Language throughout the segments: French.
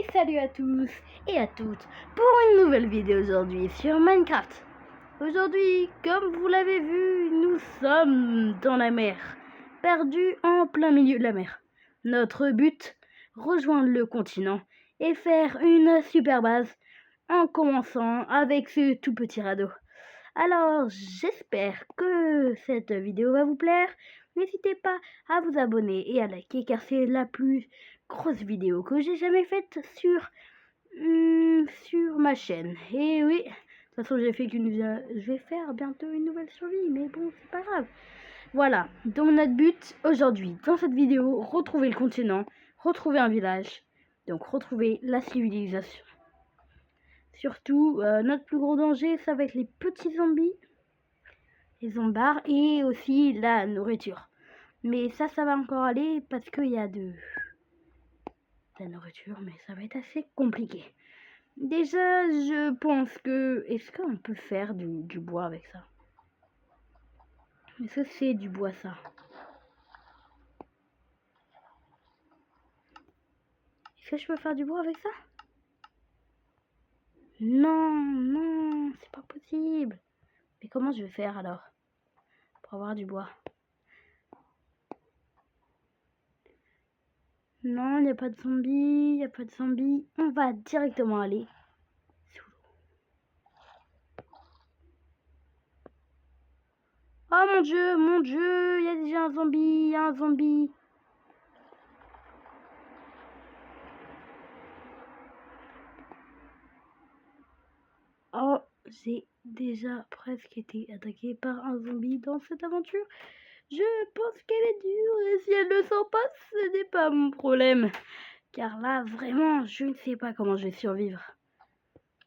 Et salut à tous et à toutes pour une nouvelle vidéo aujourd'hui sur Minecraft. Aujourd'hui, comme vous l'avez vu, nous sommes dans la mer, perdus en plein milieu de la mer. Notre but, rejoindre le continent et faire une super base en commençant avec ce tout petit radeau. Alors, j'espère que cette vidéo va vous plaire. N'hésitez pas à vous abonner et à liker car c'est la plus grosse vidéo que j'ai jamais faite sur ma chaîne. Et oui, de toute façon, je vais faire bientôt une nouvelle survie, mais bon, c'est pas grave. Voilà, donc notre but aujourd'hui, dans cette vidéo, retrouver le continent, retrouver un village, donc retrouver la civilisation. Surtout, notre plus gros danger, ça va être les petits zombies, les zombards et aussi la nourriture. Mais ça va encore aller parce qu'il y a de la nourriture, mais ça va être assez compliqué. Déjà, je pense que... Est-ce qu'on peut faire du bois avec ça? Est-ce que c'est du bois, ça? Est-ce que je peux faire du bois avec ça? Non, c'est pas possible. Mais comment je vais faire alors pour avoir du bois? Non, il n'y a pas de zombies, On va directement aller sous l'eau. Oh mon dieu, il y a déjà un zombie, Oh, j'ai déjà presque été attaqué par un zombie dans cette aventure. Je pense qu'elle est dure et si elle ne sent pas, ce n'est pas mon problème. Car là, vraiment, je ne sais pas comment je vais survivre.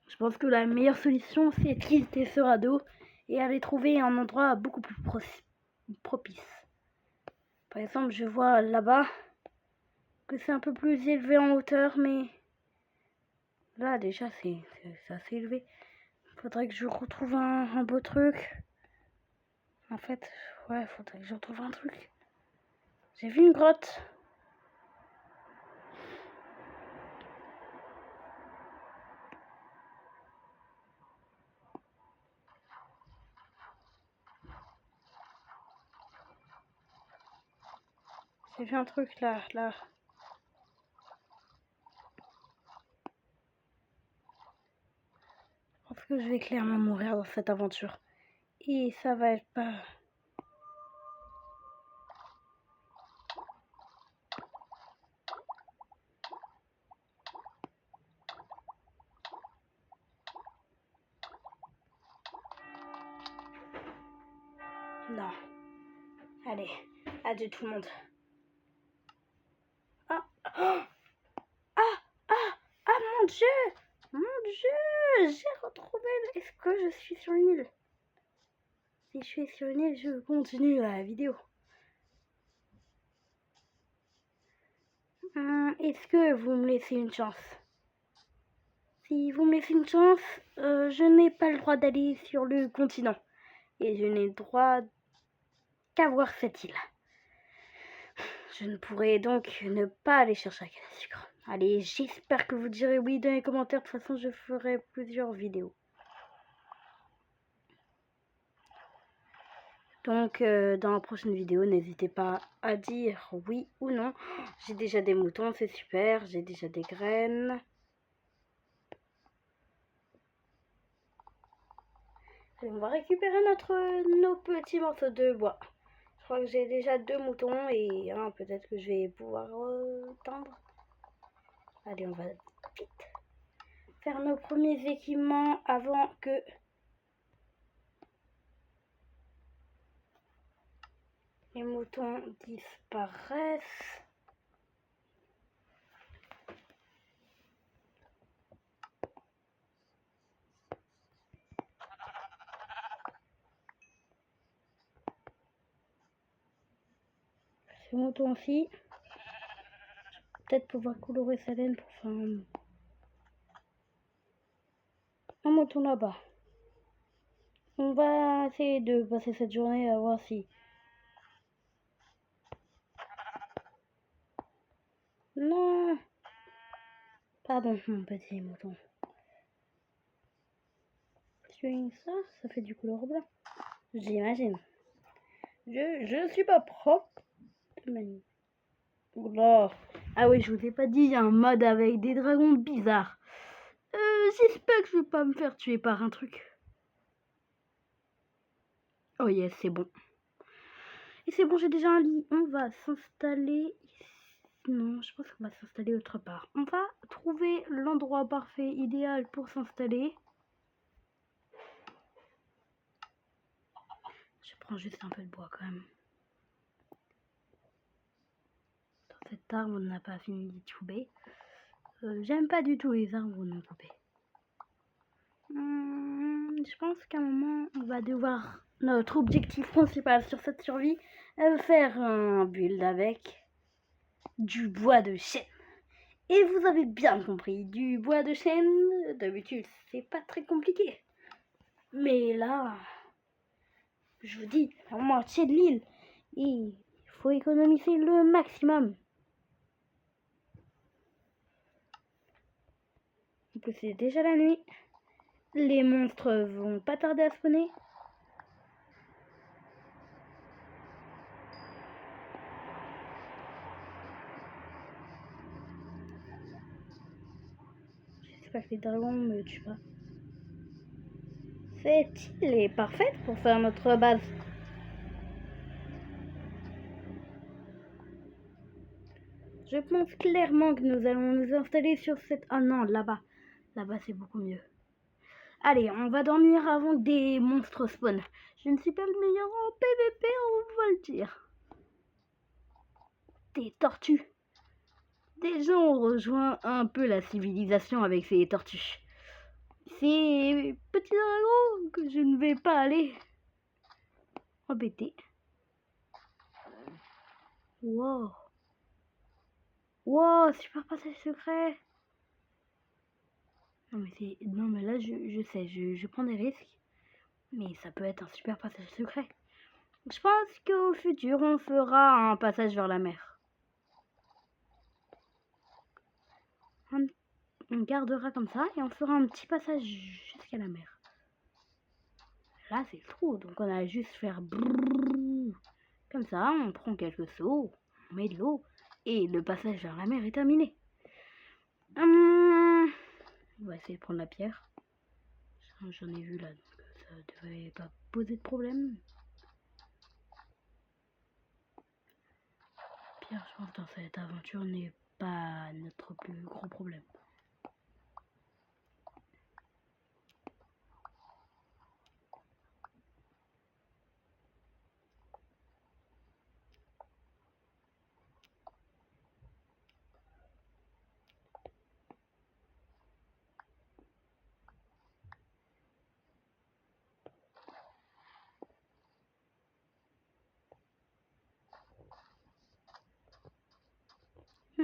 Je pense que la meilleure solution, c'est de quitter ce radeau et aller trouver un endroit beaucoup plus propice. Par exemple, je vois là-bas que c'est un peu plus élevé en hauteur, mais là, déjà, c'est assez élevé. Faudrait que je retrouve un beau truc. En fait, ouais, faudrait que je retrouve un truc. J'ai vu une grotte. J'ai vu un truc là. Je pense que je vais clairement mourir dans cette aventure. Et ça va être pas... Non. Allez, adieu tout le monde. Ah, oh, ah, mon Dieu, j'ai retrouvé... Est-ce que je suis sur une île? Si je suis sur une île, je continue la vidéo. Est-ce que vous me laissez une chance? Si vous me laissez une chance, je n'ai pas le droit d'aller sur le continent. Et je n'ai le droit qu'à voir cette île. Je ne pourrai donc ne pas aller chercher la canne à sucre. Allez, j'espère que vous direz oui dans les commentaires. De toute façon, je ferai plusieurs vidéos. Donc, dans la prochaine vidéo, n'hésitez pas à dire oui ou non. J'ai déjà des moutons, c'est super. J'ai déjà des graines. Allez, on va récupérer nos petits morceaux de bois. Je crois que j'ai déjà 2 moutons et peut-être que je vais pouvoir tendre. Allez, on va vite faire nos premiers équipements avant que les moutons disparaissent. Ce mouton-ci, peut-être pouvoir colorer sa laine pour faire un mouton là-bas. On va essayer de passer cette journée à voir si... Non! Pardon, mon petit mouton. Ça fait du couleur blanc. J'imagine. Je suis pas propre. Mais... Oh. Ah oui, je vous ai pas dit, il y a un mode avec des dragons bizarres. J'espère que je vais pas me faire tuer par un truc. Oh yes, c'est bon. Et c'est bon, j'ai déjà un lit. On va s'installer ici. Non, je pense qu'on va s'installer autre part. On va trouver l'endroit parfait, idéal pour s'installer. Je prends juste un peu de bois quand même. Dans cet arbre, on n'a pas fini d'y couper. J'aime pas du tout les arbres non coupés. Je pense qu'à un moment, on va devoir, notre objectif principal sur cette survie, faire un build avec du bois de chêne. Et vous avez bien compris, du bois de chêne, d'habitude, c'est pas très compliqué. Mais là, je vous dis, la moitié de l'île, il faut économiser le maximum. En plus, c'est déjà la nuit. Les monstres vont pas tarder à spawner. J'espère que les dragons me tuent pas. Cette île est parfaite pour faire notre base. Je pense clairement que nous allons nous installer sur cette... Ah non, là-bas. Là-bas, c'est beaucoup mieux. Allez, on va dormir avant que des monstres spawnent. Je ne suis pas le meilleur en PVP, on va le dire. Des tortues. Des gens ont rejoint un peu la civilisation avec ces tortues. Ces petits dragons que je ne vais pas aller embêter. Wow. Wow, super passage secret. Non mais là je sais, je prends des risques. Mais ça peut être un super passage secret. Je pense qu'au futur on fera un passage vers la mer. On gardera comme ça et on fera un petit passage jusqu'à la mer. Là c'est trop, donc on a juste faire brrr. Comme ça, on prend quelques seaux, on met de l'eau et le passage vers la mer est terminé. On va essayer de prendre la pierre. J'en ai vu là, donc ça devrait pas poser de problème. Pierre, je pense, dans cette aventure n'est pas notre plus gros problème.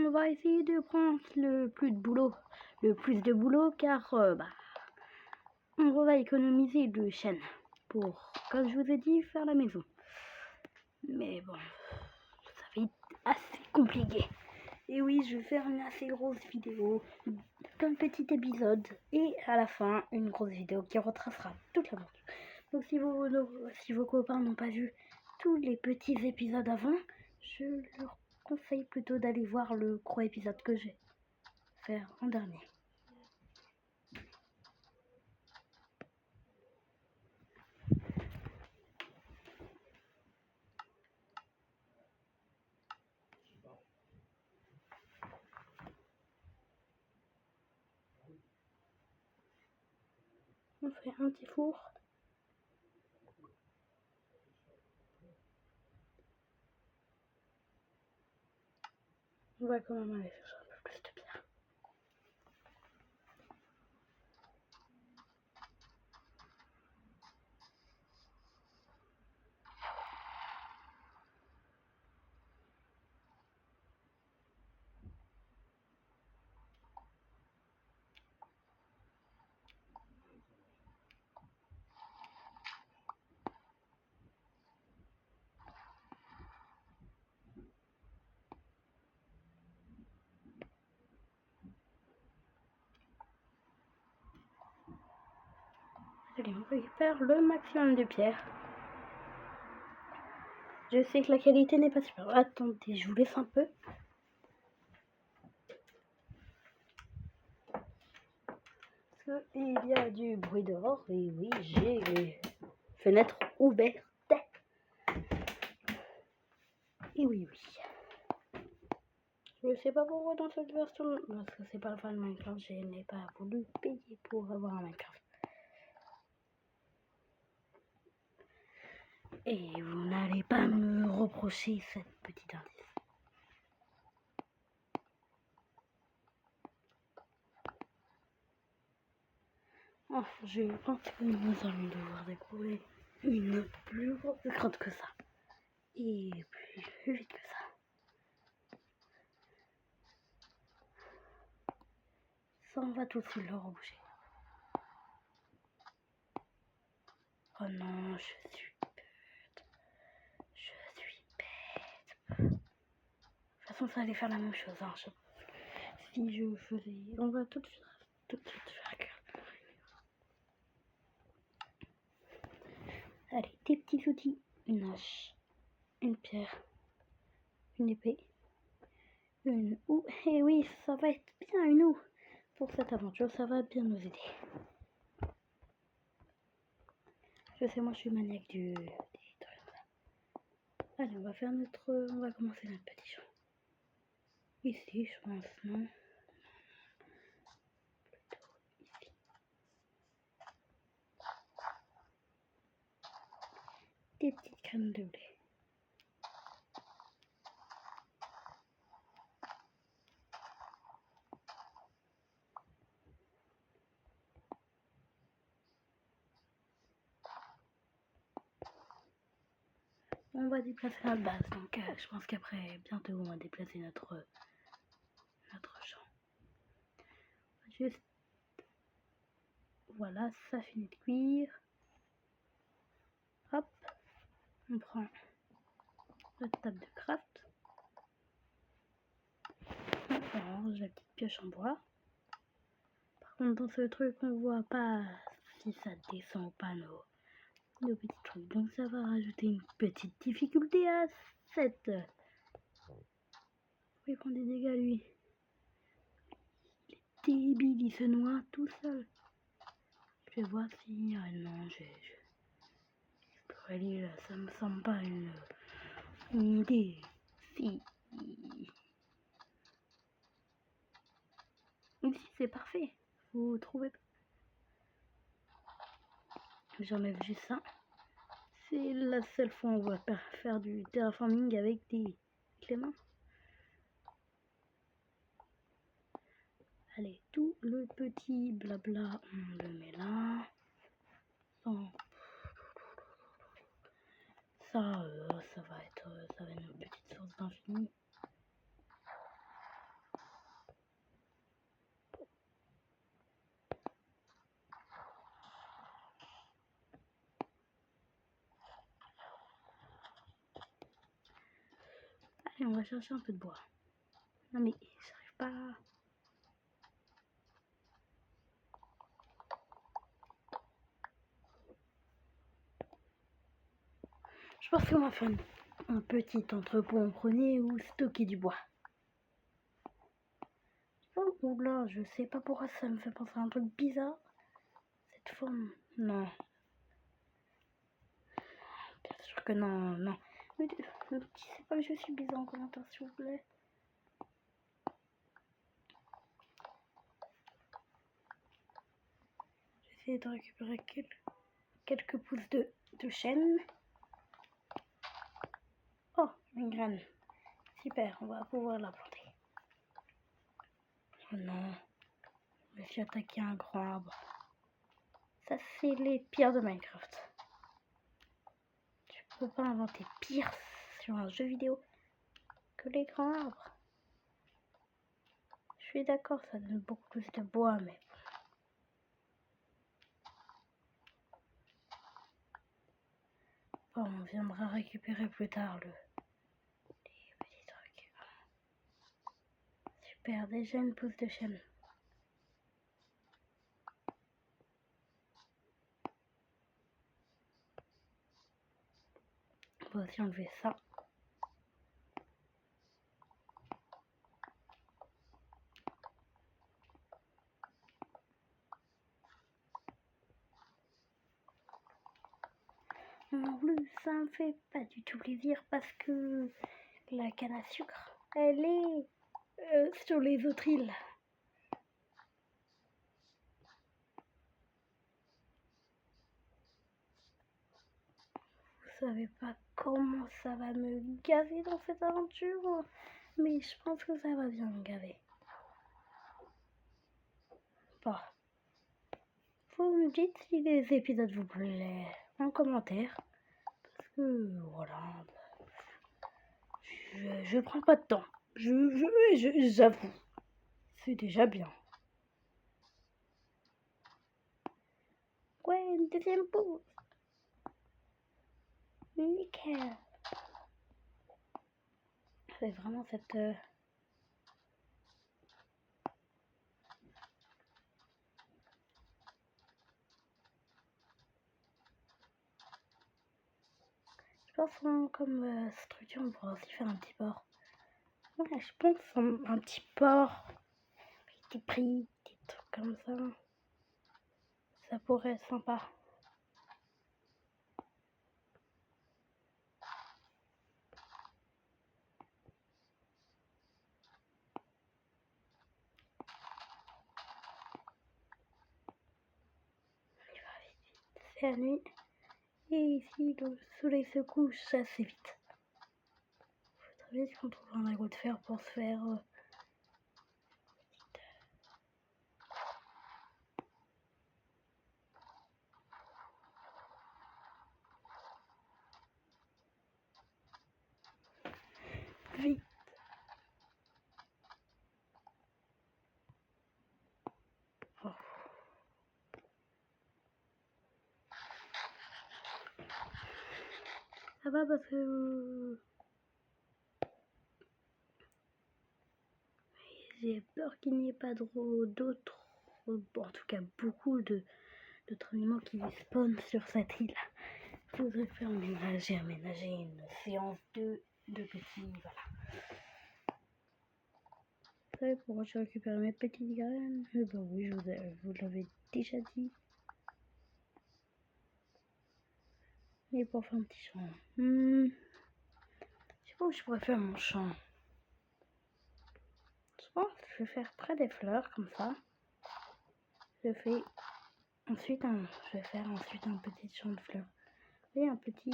On va essayer de prendre le plus de boulot car on va économiser le chêne pour, comme je vous ai dit, faire la maison. Mais bon, ça va être assez compliqué. Et oui, je vais faire une assez grosse vidéo d'un petit épisode et à la fin une grosse vidéo qui retracera toute l'aventure. Donc si vos copains n'ont pas vu tous les petits épisodes avant, je leur conseille plutôt d'aller voir le gros épisode que j'ai fait en dernier. On fait un petit four. On va quand même aller chercher un peu plus de pierre. Allez, on récupère le maximum de pierres. Je sais que la qualité n'est pas super. Attendez, je vous laisse un peu. Parce qu'il y a du bruit dehors. Et oui, j'ai les fenêtres ouvertes. Et oui. Je sais pas pourquoi dans cette version, parce que c'est pas le fan de Minecraft, je n'ai pas voulu payer pour avoir un Minecraft. Et vous n'allez pas me reprocher cette petite indice. Oh, je pense que nous allons devoir découvrir une plus grosse grotte que ça. Et plus vite que ça. Ça, on va tout de suite le reboucher. Oh non, je suis bête. Je suis bête. De toute façon, ça allait faire la même chose. Hein. Si je faisais... On va tout de suite faire que... Allez, des petits outils. Une hache, une pierre, une épée, une houe. Et oui, ça va être bien une houe. Pour cette aventure, ça va bien nous aider. Je sais, moi je suis maniaque des trucs. Allez, on va commencer notre petit champ. Ici, je pense, non? Plutôt ici. Des petites crèmes de blé. On va déplacer notre base, donc je pense qu'après, bientôt, on va déplacer notre champ. Juste, voilà, ça finit de cuire. Hop, on prend notre table de craft. On range la petite pioche en bois. Par contre, dans ce truc, on voit pas si ça descend ou pas nos petits trucs. Donc ça va rajouter une petite difficulté à cette... Il prend des dégâts, lui. Il est débile, il se noie tout seul. Je vais voir si... Ah non, je pourrais aller là, ça me semble pas une idée. Si... Ici, c'est parfait. Vous trouvez pas? J'enlève juste ça. C'est la seule fois où on va faire du terraforming avec les mains. Allez, tout le petit blabla, on le met là. Ça va être une petite source d'infini. Allez, on va chercher un peu de bois. Non mais, j'arrive pas. Je pense qu'on va faire un petit entrepôt en premier ou stocker du bois. Oh là, je sais pas pourquoi ça me fait penser à un truc bizarre. Cette forme, non. Bien sûr que non. Mais c'est pas que je suis bizarre en commentaire, s'il vous plaît. J'essaie de récupérer quelques pousses de chêne. Oh, une graine. Super, on va pouvoir la planter. Oh non, je me suis attaqué à un grand arbre. Ça, c'est les pires de Minecraft. Tu peux pas inventer pire sur un jeu vidéo que les grands arbres. Je suis d'accord, ça donne beaucoup plus de bois, mais... Bon, on viendra récupérer plus tard les petits trucs. Super, déjà une pousse de chêne. peut aussi enlever ça. En plus, ça me fait pas du tout plaisir parce que la canne à sucre, elle est sur les autres îles. Vous savez pas comment ça va me gaver dans cette aventure, mais je pense que ça va bien me gaver. Bon, vous me dites si les épisodes vous plaisent en commentaire, parce que voilà, je prends pas de temps, j'avoue, c'est déjà bien. Ouais, une deuxième pause. Nickel. C'est vraiment cette... Je pense comme structure, on pourra aussi faire un petit port. Ouais, je pense un petit port, petit prix, des trucs comme ça. Ça pourrait être sympa. C'est la nuit. Et ici, le soleil se couche assez vite. Faut très vite qu'on trouve un dragon de fer pour se faire... vite. Oh. Ça va parce que... j'ai peur qu'il n'y ait pas d'autres... Bon, en tout cas, beaucoup d'autres animaux qui spawnent sur cette île. Je voudrais faire aménager une séance de petits... Voilà. Vous savez pourquoi je récupère mes petites graines? Eh ben oui, je vous l'avais déjà dit. Et pour faire un petit champ. Je sais pas où je pourrais faire mon champ. Je pense que je vais faire près des fleurs, comme ça. Je fais ensuite je vais faire ensuite un petit champ de fleurs. Et un petit...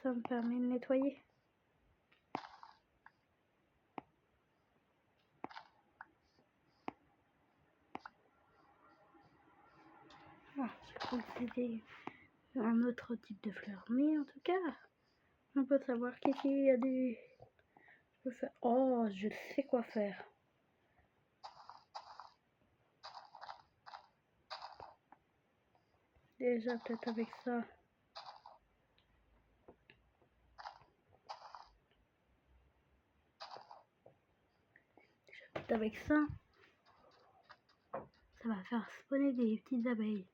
Ça me permet de nettoyer. Ah, je crois que c'était un autre type de fleurs. Mais en tout cas, on peut savoir qu'ici il y a des... Je peux faire... Oh, je sais quoi faire. Déjà peut-être avec ça. Avec ça va faire spawner des petites abeilles.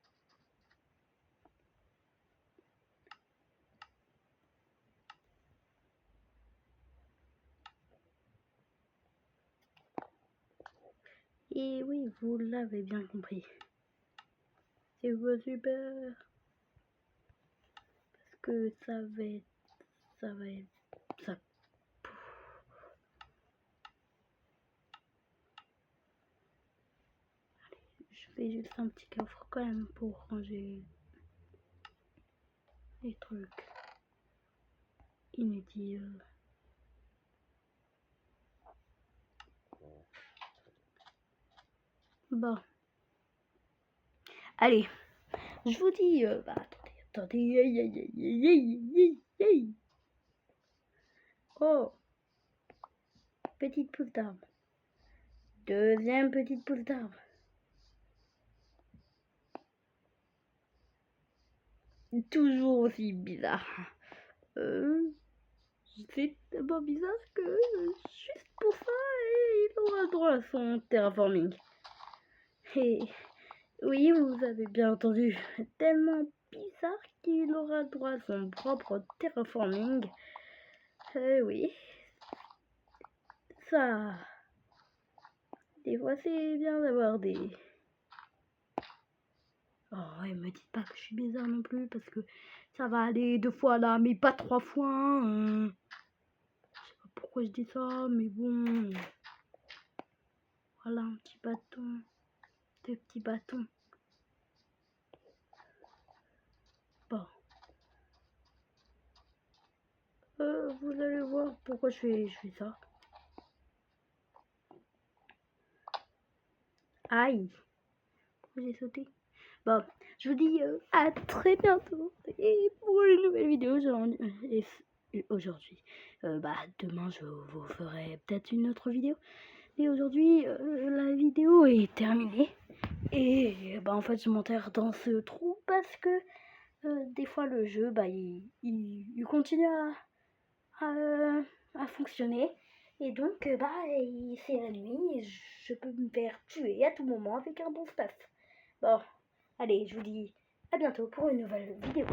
Et oui, vous l'avez bien compris. C'est pas super. Parce que ça va être... Ça. Je fais juste un petit coffre quand même pour ranger les trucs inutiles. Bon. Allez. Je vous dis... attendez. Oh. Petite pousse d'arbre. Deuxième petite pousse d'arbre. Toujours aussi bizarre. C'est tellement bizarre que juste pour ça, il aura le droit à son terraforming. Et oui, vous avez bien entendu, tellement bizarre qu'il aura le droit à son propre terraforming. Oui, ça... Des fois, c'est bien d'avoir des... Oh, et me dites pas que je suis bizarre non plus, parce que ça va aller 2 fois là, mais pas 3 fois. Je sais pas pourquoi je dis ça, mais bon... Voilà, un petit bâton. Des petits bâtons. Bon. Vous allez voir pourquoi je fais ça. Aïe. J'ai sauté. Bon, je vous dis à très bientôt. Et pour une nouvelle vidéo aujourd'hui. Demain, je vous ferai peut-être une autre vidéo. Et aujourd'hui, la vidéo est terminée. Et en fait, je m'enterre dans ce trou parce que des fois, le jeu, il continue à fonctionner. Et donc, c'est la nuit et je peux me faire tuer à tout moment avec un bon stuff. Bon, allez, je vous dis à bientôt pour une nouvelle vidéo.